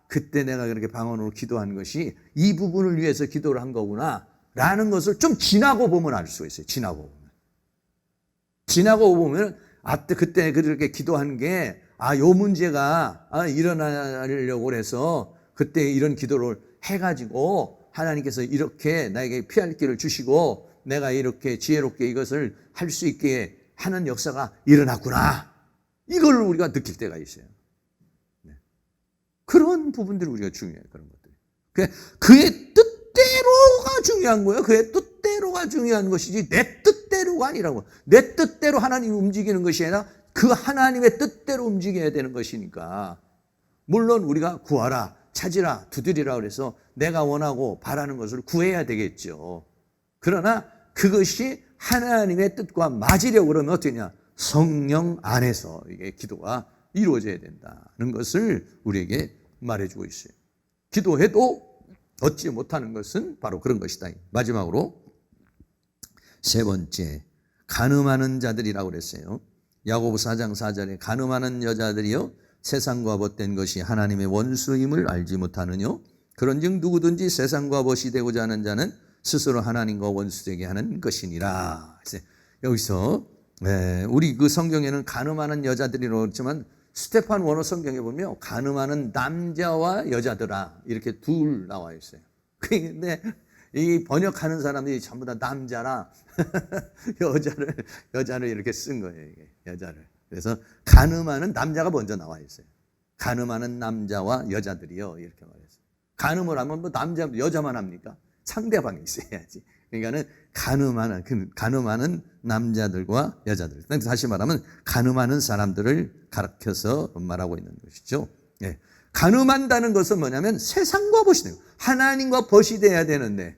그때 내가 그렇게 방언으로 기도한 것이 이 부분을 위해서 기도를 한 거구나 라는 것을 좀 지나고 보면 알 수가 있어요. 지나고 보면 그때 그렇게 기도한 게 요 문제가 일어나려고 해서 그때 이런 기도를 해가지고 하나님께서 이렇게 나에게 피할 길을 주시고 내가 이렇게 지혜롭게 이것을 할 수 있게 하는 역사가 일어났구나. 이걸 우리가 느낄 때가 있어요. 네. 그런 부분들이 우리가 중요해요. 그런 것들이. 그의 뜻대로가 중요한 거예요. 그의 뜻대로가 중요한 것이지 내 뜻대로가 아니라고. 내 뜻대로 하나님이 움직이는 것이 아니라 그 하나님의 뜻대로 움직여야 되는 것이니까. 물론 우리가 구하라, 찾으라, 두드리라 그래서 내가 원하고 바라는 것을 구해야 되겠죠. 그러나 그것이 하나님의 뜻과 맞으려고 그러면 어떠냐? 성령 안에서 이게 기도가 이루어져야 된다는 것을 우리에게 말해주고 있어요. 기도해도 얻지 못하는 것은 바로 그런 것이다. 마지막으로 세 번째, 간음하는 자들이라고 그랬어요. 야고보서 4장 4절에 간음하는 여자들이여 세상과 벗된 것이 하나님의 원수임을 알지 못하느뇨. 그런즉 누구든지 세상과 벗이 되고자 하는 자는 스스로 하나님과 원수되게 하는 것이니라. 여기서 우리 그 성경에는 간음하는 여자들이라고 했지만 스테판 원어 성경에 보면 간음하는 남자와 여자들아 이렇게 둘 나와 있어요. 그런데 이 번역하는 사람들이 전부 다 남자라 여자를 이렇게 쓴 거예요. 이게 여자를. 그래서 간음하는 남자가 먼저 나와 있어요. 간음하는 남자와 여자들이요 이렇게 말했어요. 간음을 하면 뭐 남자 여자만 합니까? 상대방이 있어야지. 그러니까는 간음하는 남자들과 여자들. 다시 말하면 간음하는 사람들을 가르쳐서 말하고 있는 것이죠. 예. 간음한다는 것은 뭐냐면 세상과 벗이 되는 거예요. 하나님과 벗이 돼야 되는데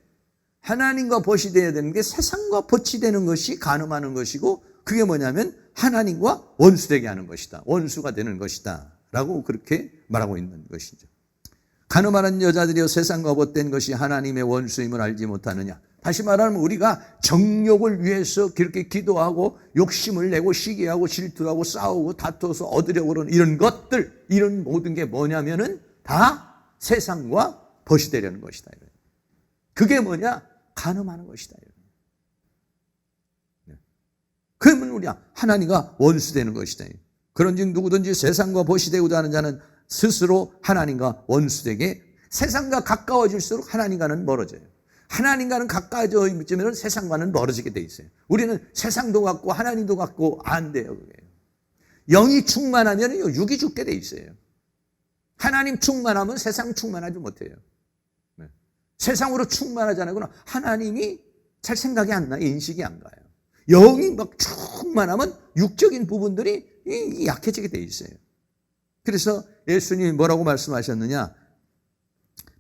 하나님과 벗이 돼야 되는 게 세상과 벗이 되는 것이 간음하는 것이고 그게 뭐냐면 하나님과 원수되게 하는 것이다. 원수가 되는 것이다. 라고 그렇게 말하고 있는 것이죠. 간음하는 여자들이여 세상과 벗된 것이 하나님의 원수임을 알지 못하느냐. 다시 말하면 우리가 정욕을 위해서 그렇게 기도하고 욕심을 내고 시기하고 질투하고 싸우고 다투어서 얻으려고 그러는 이런 것들, 이런 모든 게 뭐냐면은 다 세상과 벗이 되려는 것이다. 그게 뭐냐? 간음하는 것이다. 그러면 우리가 하나님과 원수되는 것이다. 그런즉 누구든지 세상과 벗이 되고자 하는 자는 스스로 하나님과 원수되게 세상과 가까워질수록 하나님과는 멀어져요. 하나님과는 가까워지면 세상과는 멀어지게 돼 있어요. 우리는 세상도 같고 하나님도 같고 안 돼요. 그게. 영이 충만하면 육이 죽게 돼 있어요. 하나님 충만하면 세상 충만하지 못해요. 네. 세상으로 충만하잖아요. 그러나 하나님이 잘 생각이 안 나요. 인식이 안 가요. 영이 막 충만하면 육적인 부분들이 약해지게 돼 있어요. 그래서 예수님이 뭐라고 말씀하셨느냐?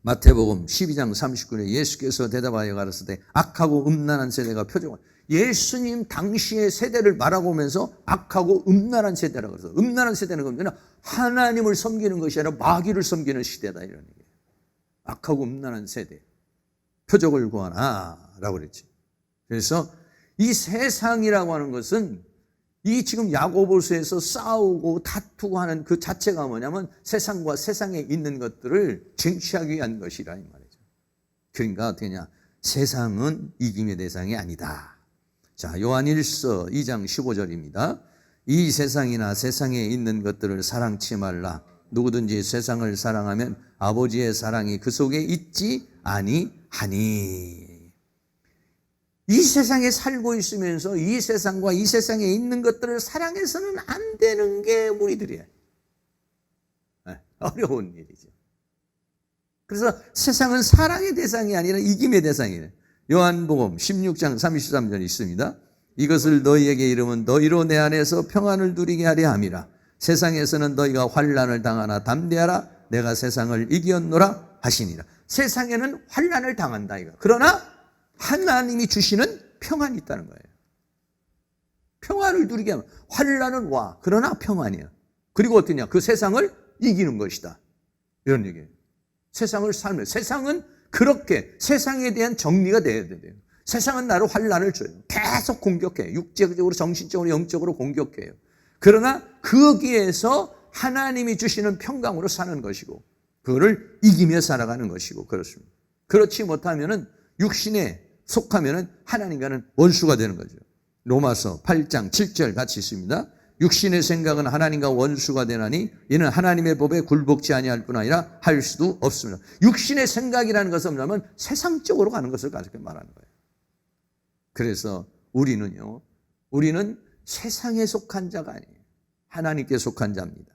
마태복음 12장 39절에 예수께서 대답하여 가라사대 악하고 음란한 세대가 표적을. 예수님 당시의 세대를 말하고 오면서 악하고 음란한 세대라고 그래서 음란한 세대는 뭐냐면 하나님을 섬기는 것이 아니라 마귀를 섬기는 시대다 이런 얘기예요. 악하고 음란한 세대. 표적을 구하라 라고 그랬지. 그래서 이 세상이라고 하는 것은 이 지금 야고보서에서 싸우고 다투고 하는 그 자체가 뭐냐면 세상과 세상에 있는 것들을 쟁취하기 위한 것이라 이 말이죠. 그러니까 어떻게 하냐? 세상은 이김의 대상이 아니다. 자, 요한일서 2장 15절입니다. 이 세상이나 세상에 있는 것들을 사랑치 말라. 누구든지 세상을 사랑하면 아버지의 사랑이 그 속에 있지 아니하니. 이 세상에 살고 있으면서 이 세상과 이 세상에 있는 것들을 사랑해서는 안 되는 게 우리들이에요. 어려운 일이죠. 그래서 세상은 사랑의 대상이 아니라 이김의 대상이에요. 요한복음 16장 33절 있습니다. 이것을 너희에게 이르면 너희로 내 안에서 평안을 누리게 하려 함이라. 세상에서는 너희가 환난을 당하나 담대하라. 내가 세상을 이기었노라 하시니라. 세상에는 환난을 당한다 이거. 그러나 하나님이 주시는 평안이 있다는 거예요. 평안을 누리게 하면 환난은 와. 그러나 평안이야. 그리고 어떠냐? 그 세상을 이기는 것이다. 이런 얘기예요. 세상을 살면 세상은 그렇게 세상에 대한 정리가 돼야 돼요. 세상은 나를 환난을 줘요. 계속 공격해요. 육체적으로 정신적으로 영적으로 공격해요. 그러나 거기에서 하나님이 주시는 평강으로 사는 것이고 그거를 이기며 살아가는 것이고 그렇습니다. 그렇지 못하면은 육신에 속하면은 하나님과는 원수가 되는 거죠. 로마서 8장 7절 같이 있습니다. 육신의 생각은 하나님과 원수가 되나니 이는 하나님의 법에 굴복지 아니할 뿐 아니라 할 수도 없습니다. 육신의 생각이라는 것은 뭐냐면 세상적으로 가는 것을 가지고 말하는 거예요. 그래서 우리는 세상에 속한 자가 아니에요. 하나님께 속한 자입니다.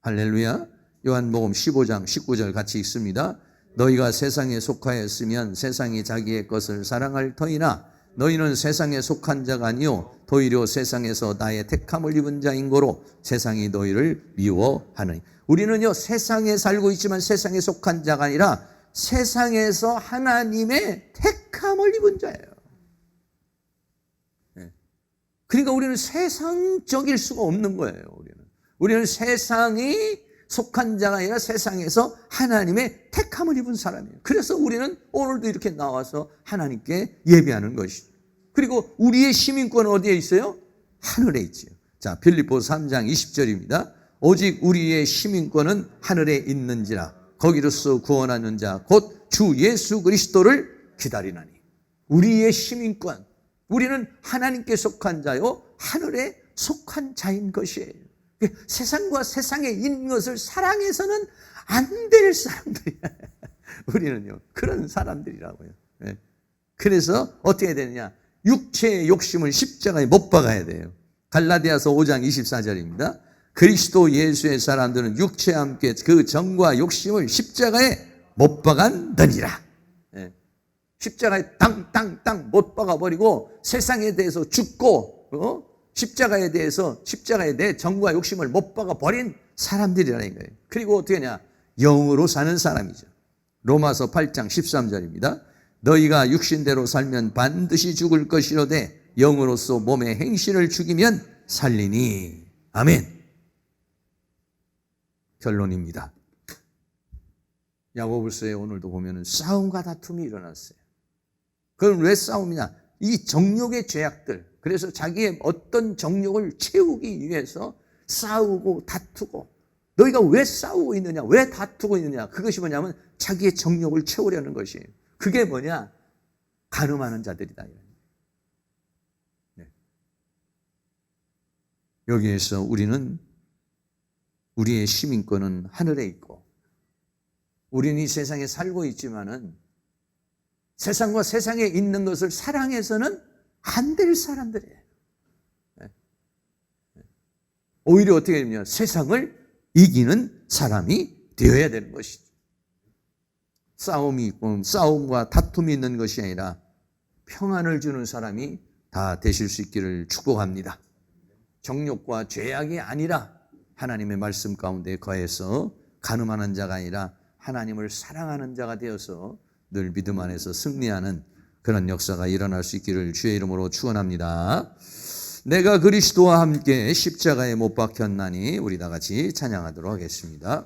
할렐루야. 요한복음 15장 19절 같이 읽습니다. 너희가 세상에 속하였으면 세상이 자기의 것을 사랑할 터이나 너희는 세상에 속한 자가 아니요 도리어 세상에서 나의 택함을 입은 자인 거로 세상이 너희를 미워하느니. 우리는요 세상에 살고 있지만 세상에 속한 자가 아니라 세상에서 하나님의 택함을 입은 자예요. 그러니까 우리는 세상적일 수가 없는 거예요. 우리는 세상이 속한 자가 아니라 세상에서 하나님의 택함을 입은 사람이에요. 그래서 우리는 오늘도 이렇게 나와서 하나님께 예배하는 것이죠. 그리고 우리의 시민권은 어디에 있어요? 하늘에 있지요. 자, 빌립보서 3장 20절입니다. 오직 우리의 시민권은 하늘에 있는지라 거기로서 구원하는 자 곧 주 예수 그리스도를 기다리나니. 우리의 시민권, 우리는 하나님께 속한 자요 하늘에 속한 자인 것이에요. 세상과 세상에 있는 것을 사랑해서는 안 될 사람들이야. 우리는요 그런 사람들이라고요. 그래서 어떻게 해야 되느냐? 육체의 욕심을 십자가에 못 박아야 돼요. 갈라디아서 5장 24절입니다. 그리스도 예수의 사람들은 육체와 함께 그 정과 욕심을 십자가에 못 박았느니라. 십자가에 땅땅땅 못 박아버리고 세상에 대해서 죽고 십자가에 내 정과 욕심을 못 박아버린 사람들이라는 거예요. 그리고 어떻게 하냐? 영으로 사는 사람이죠. 로마서 8장 13절입니다. 너희가 육신대로 살면 반드시 죽을 것이로되 영으로서 몸의 행실을 죽이면 살리니. 아멘. 결론입니다. 야고보서에 오늘도 보면은 싸움과 다툼이 일어났어요. 그건 왜 싸움이냐? 이 정욕의 죄악들. 그래서 자기의 어떤 정욕을 채우기 위해서 싸우고 다투고. 너희가 왜 싸우고 있느냐? 왜 다투고 있느냐? 그것이 뭐냐면 자기의 정욕을 채우려는 것이에요. 그게 뭐냐? 간음하는 자들이다. 네. 여기에서 우리는 우리의 시민권은 하늘에 있고 우리는 이 세상에 살고 있지만은 세상과 세상에 있는 것을 사랑해서는 안 될 사람들이에요. 오히려 어떻게 되냐? 세상을 이기는 사람이 되어야 되는 것이죠. 싸움이 있고 싸움과 다툼이 있는 것이 아니라 평안을 주는 사람이 다 되실 수 있기를 축복합니다. 정욕과 죄악이 아니라 하나님의 말씀 가운데 거해서 간음하는 자가 아니라 하나님을 사랑하는 자가 되어서 늘 믿음 안에서 승리하는 그런 역사가 일어날 수 있기를 주의 이름으로 축원합니다. 내가 그리스도와 함께 십자가에 못 박혔나니. 우리 다 같이 찬양하도록 하겠습니다.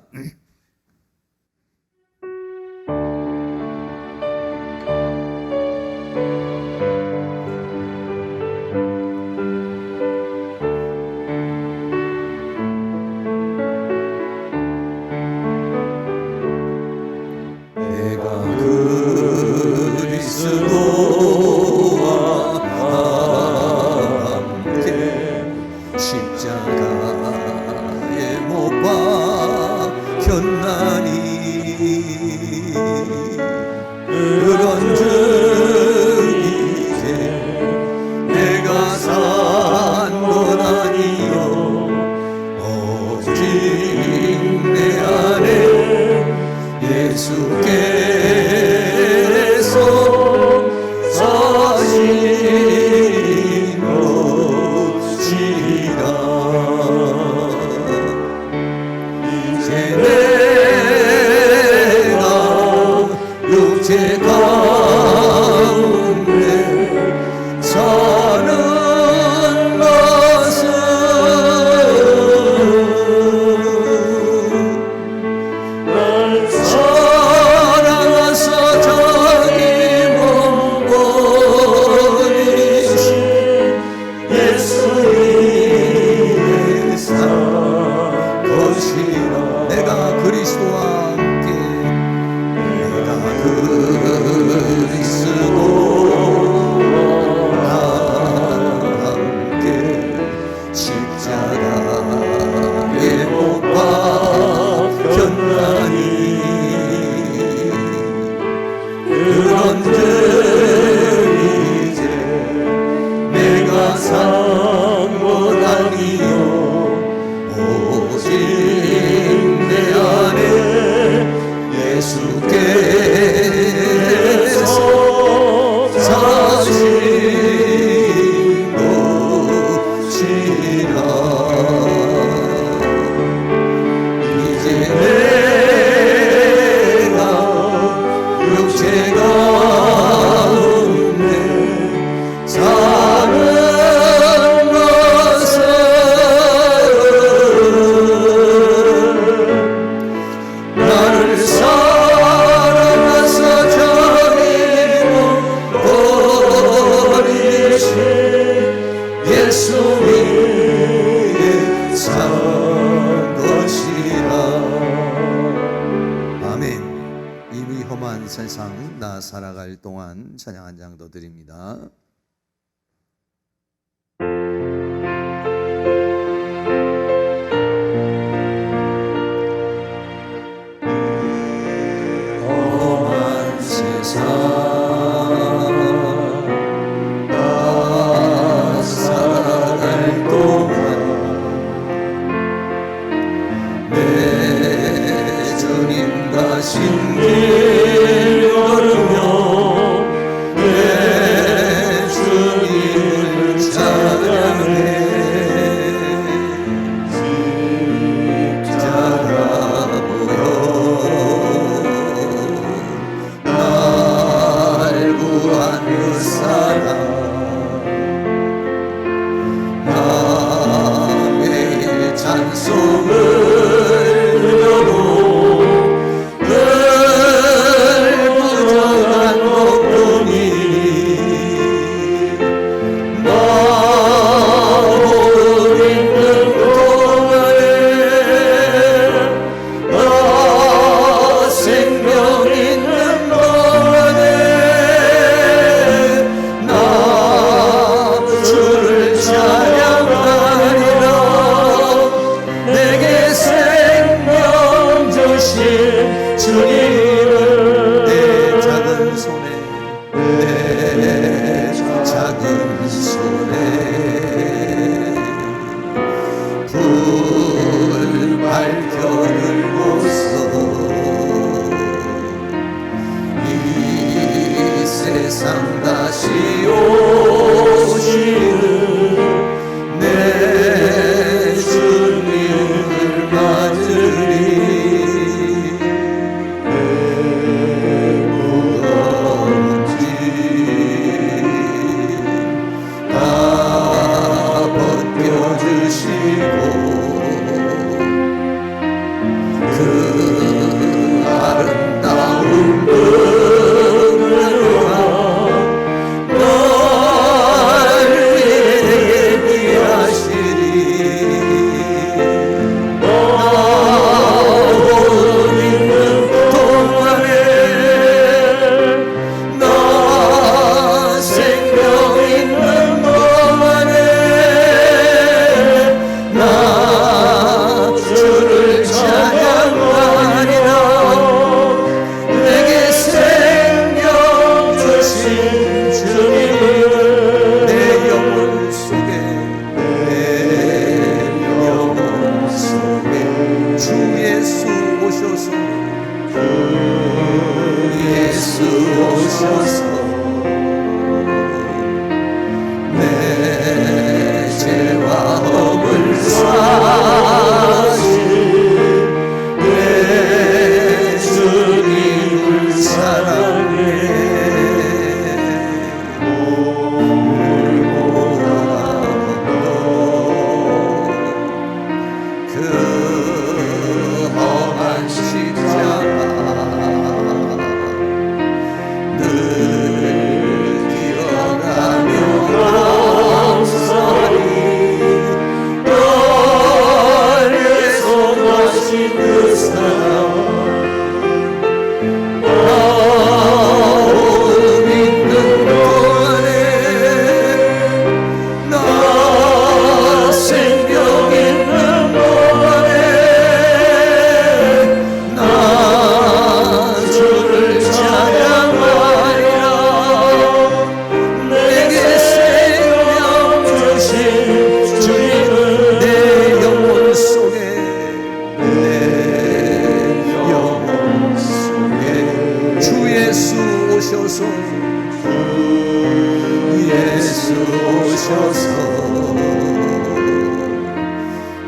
십자가에 못 박혔 상못하니요 오직 내 안에 예수께서 사신 곳이라 이제 내가 육체 가운데 사는 것은 나를 사랑하사 자비로 버리신 예수 위에 산 것이라. 아멘. 이 위험한 세상 나 살아갈 동안 찬양 한 장 더 드립니다. 험한 세상 나 살아갈 동안 내 주님 가신 길 걸으며 내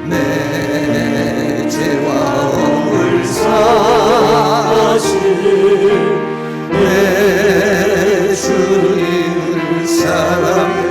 내 죄와 억을 사실 내 주님을 사랑해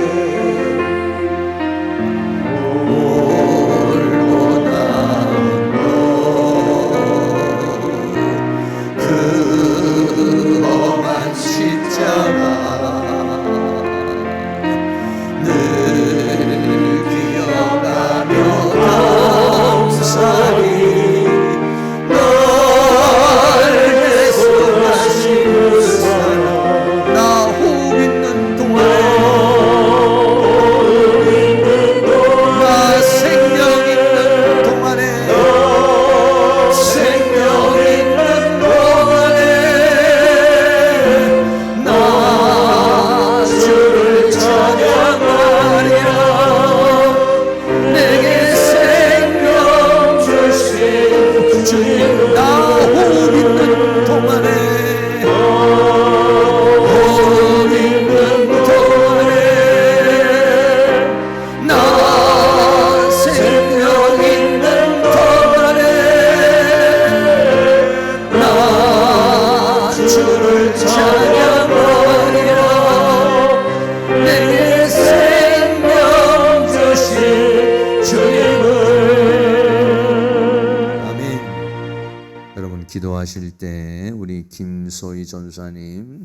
기도하실 때 우리 김소희 전사님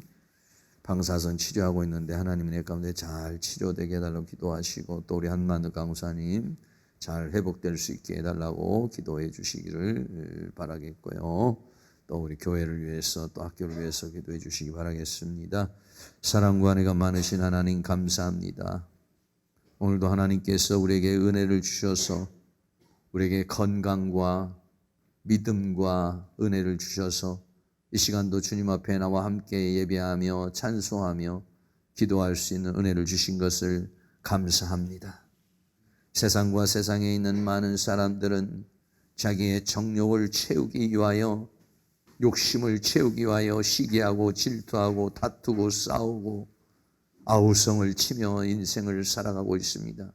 방사선 치료하고 있는데 하나님 내 가운데 잘 치료되게 해달라고 기도하시고, 또 우리 한만우 강사님 잘 회복될 수 있게 해달라고 기도해 주시기를 바라겠고요. 또 우리 교회를 위해서 또 학교를 위해서 기도해 주시기 바라겠습니다. 사랑과 은혜가 많으신 하나님 감사합니다. 오늘도 하나님께서 우리에게 은혜를 주셔서 우리에게 건강과 믿음과 은혜를 주셔서 이 시간도 주님 앞에 나와 함께 예배하며 찬송하며 기도할 수 있는 은혜를 주신 것을 감사합니다. 세상과 세상에 있는 많은 사람들은 자기의 정욕을 채우기 위하여, 욕심을 채우기 위하여 시기하고 질투하고 다투고 싸우고 아우성을 치며 인생을 살아가고 있습니다.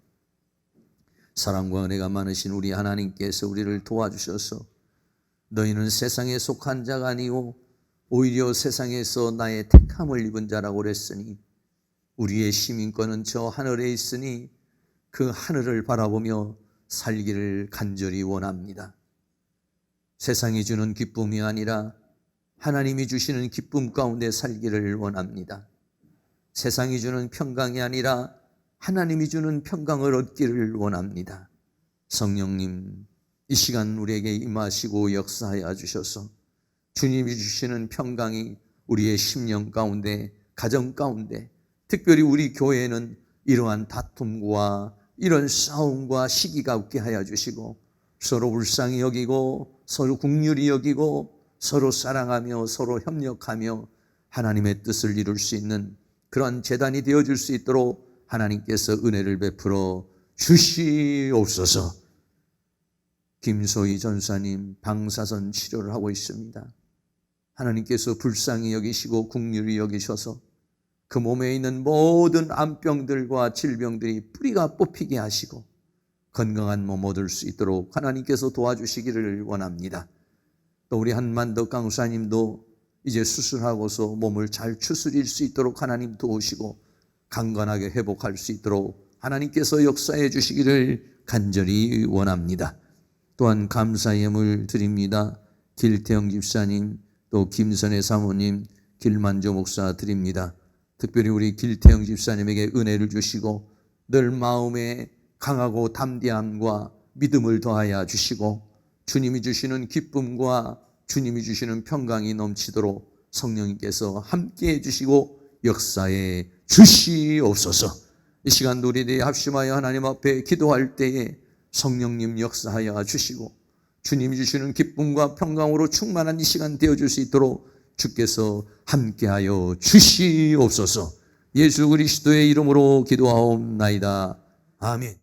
사랑과 은혜가 많으신 우리 하나님께서 우리를 도와주셔서 너희는 세상에 속한 자가 아니오 오히려 세상에서 나의 택함을 입은 자라고 그랬으니 우리의 시민권은 저 하늘에 있으니 그 하늘을 바라보며 살기를 간절히 원합니다. 세상이 주는 기쁨이 아니라 하나님이 주시는 기쁨 가운데 살기를 원합니다. 세상이 주는 평강이 아니라 하나님이 주는 평강을 얻기를 원합니다. 성령님, 이 시간 우리에게 임하시고 역사하여 주셔서 주님이 주시는 평강이 우리의 심령 가운데, 가정 가운데, 특별히 우리 교회에는 이러한 다툼과 이런 싸움과 시기가 없게 하여 주시고 서로 불쌍히 여기고 서로 긍휼히 여기고 서로 사랑하며 서로 협력하며 하나님의 뜻을 이룰 수 있는 그러한 재단이 되어줄 수 있도록 하나님께서 은혜를 베풀어 주시옵소서. 김소희 전사님 방사선 치료를 하고 있습니다. 하나님께서 불쌍히 여기시고 긍휼히 여기셔서 그 몸에 있는 모든 암병들과 질병들이 뿌리가 뽑히게 하시고 건강한 몸 얻을 수 있도록 하나님께서 도와주시기를 원합니다. 또 우리 한만덕 강사님도 이제 수술하고서 몸을 잘 추스릴 수 있도록 하나님 도우시고 강건하게 회복할 수 있도록 하나님께서 역사해 주시기를 간절히 원합니다. 또한 감사의 예물 드립니다. 길태영 집사님, 또 김선혜 사모님, 길만조 목사 드립니다. 특별히 우리 길태영 집사님에게 은혜를 주시고 늘 마음에 강하고 담대함과 믿음을 더하여 주시고 주님이 주시는 기쁨과 주님이 주시는 평강이 넘치도록 성령님께서 함께해 주시고 역사해 주시옵소서. 이 시간도 우리들이 합심하여 하나님 앞에 기도할 때에 성령님 역사하여 주시고 주님이 주시는 기쁨과 평강으로 충만한 이 시간 되어줄 수 있도록 주께서 함께하여 주시옵소서. 예수 그리스도의 이름으로 기도하옵나이다. 아멘.